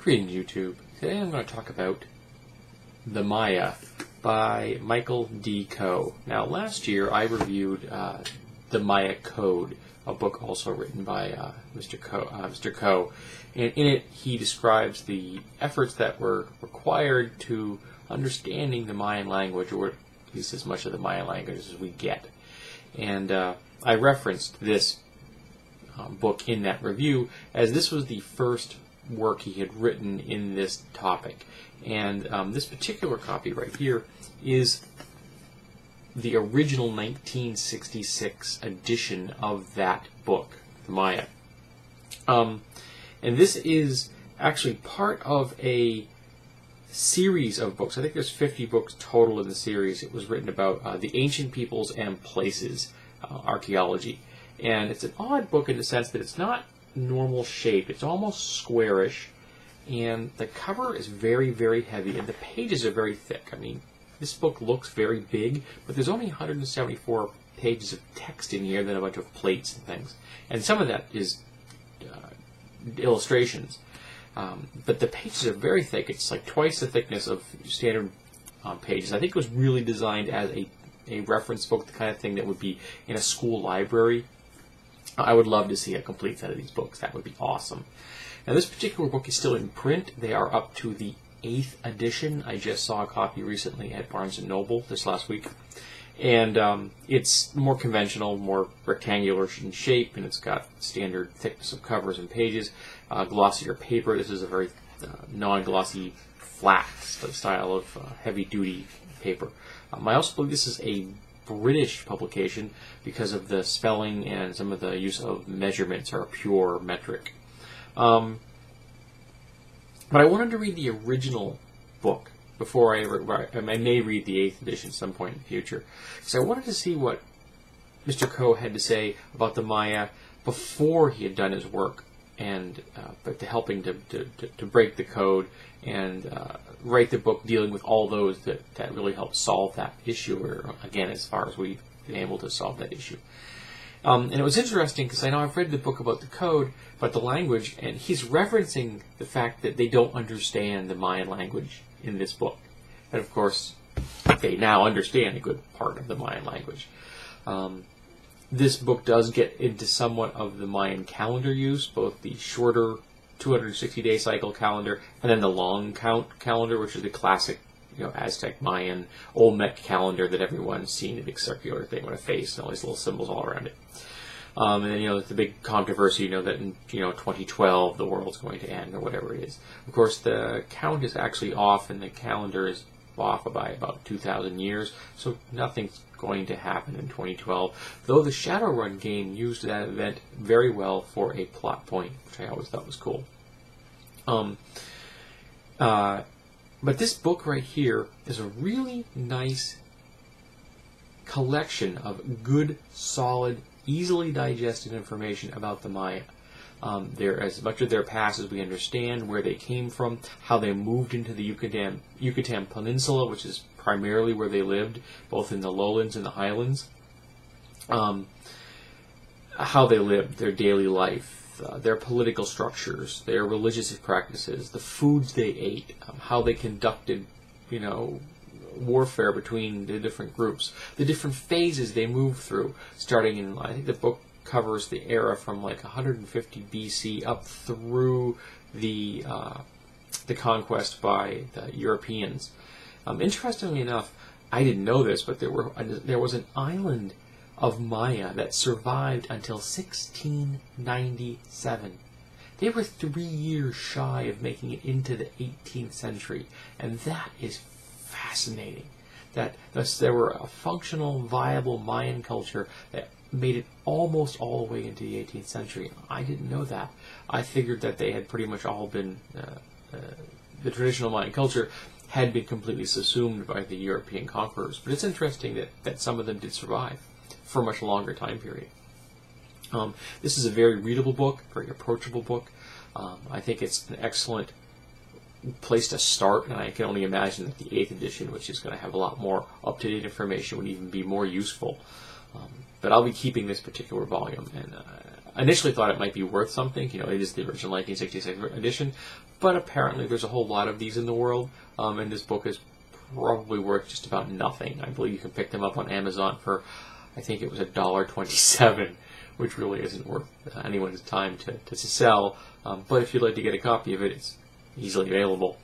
Greetings, YouTube. Today I'm going to talk about The Maya by Michael D. Coe. Now, last year I reviewed The Maya Code, a book also written by Mr. Coe. And in it, he describes the efforts that were required to understanding the Mayan language, or at least as much of the Mayan language as we get. And I referenced this book in that review, as this was the first work he had written in this topic. And this particular copy right here is the original 1966 edition of that book, The Maya. And this is actually part of a series of books. I think there's 50 books total in the series. It was written about the ancient peoples and places archaeology. And it's an odd book in the sense that it's not normal shape. It's almost squarish, and the cover is very, very heavy, and the pages are very thick. I mean, this book looks very big, but there's only 174 pages of text in here, then a bunch of plates and things. And some of that is illustrations. But the pages are very thick. It's like twice the thickness of standard pages. I think it was really designed as a reference book, the kind of thing that would be in a school library. I would love to see a complete set of these books. That would be awesome. Now, this particular book is still in print. They are up to the 8th edition. I just saw a copy recently at Barnes & Noble this last week. And it's more conventional, more rectangular in shape, and it's got standard thickness of covers and pages, glossier paper. This is a very non-glossy, flat style of heavy-duty paper. I also believe this is a British publication because of the spelling and some of the use of measurements are pure metric. But I wanted to read the original book before I may read the 8th edition at some point in the future. So I wanted to see what Mr. Coe had to say about the Maya before he had done his work, and but to helping to break the code and write the book dealing with all those that really helped solve that issue, or again, as far as we've been able to solve that issue. And it was interesting because I know I've read the book about the code, about the language, and he's referencing the fact that they don't understand the Mayan language in this book. And of course, they now understand a good part of the Mayan language. This book does get into somewhat of the Mayan calendar use, both the shorter 260-day cycle calendar and then the long count calendar, which is the classic, Aztec, Mayan, Olmec calendar that everyone's seen, a big circular thing with a face and all these little symbols all around it. And then, there's the big controversy, that in, 2012 the world's going to end or whatever it is. Of course, the count is actually off, and the calendar is off by about 2,000 years, so nothing's going to happen in 2012, though the Shadowrun game used that event very well for a plot point, which I always thought was cool. But this book right here is a really nice collection of good, solid, easily digested information about the Maya. As much of their past as we understand, where they came from, how they moved into the Yucatan Peninsula, which is primarily where they lived, both in the lowlands and the highlands. How they lived, their daily life, their political structures, their religious practices, the foods they ate, how they conducted, warfare between the different groups, the different phases they moved through, starting in, I think the book covers the era from like 150 BC up through the conquest by the Europeans. Interestingly enough, I didn't know this, but there was an island of Maya that survived until 1697. They were 3 years shy of making it into the 18th century, and that is fascinating. That there were a functional, viable Mayan culture that made it almost all the way into the 18th century. I didn't know that. I figured that they had pretty much all been, the traditional Mayan culture had been completely subsumed by the European conquerors. But it's interesting that some of them did survive for a much longer time period. This is a very readable book, very approachable book. I think it's an excellent place to start, and I can only imagine that the 8th edition, which is going to have a lot more up-to-date information, would even be more useful. But I'll be keeping this particular volume, and initially thought it might be worth something. You know, it is the original 1966 edition, but apparently there's a whole lot of these in the world, and this book is probably worth just about nothing. I believe you can pick them up on Amazon for, I think it was $1.27, which really isn't worth anyone's time to sell. But if you'd like to get a copy of it, it's easily available.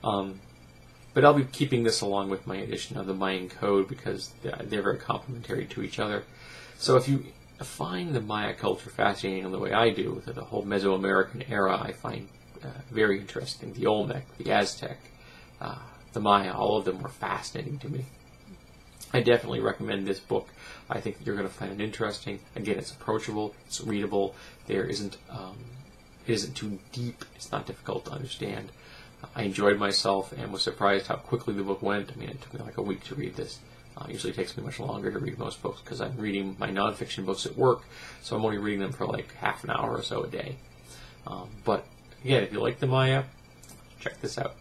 But I'll be keeping this along with my edition of the Mayan Code because they're very complementary to each other. So if you find the Maya culture fascinating in the way I do, the whole Mesoamerican era I find very interesting. The Olmec, the Aztec, the Maya, all of them were fascinating to me. I definitely recommend this book. I think you're going to find it interesting. Again, it's approachable, it's readable. There isn't, it isn't too deep. It's not difficult to understand. I enjoyed myself and was surprised how quickly the book went. I mean, it took me like a week to read this. Usually it takes me much longer to read most books because I'm reading my nonfiction books at work, so I'm only reading them for like half an hour or so a day. But again, if you like the Maya, check this out.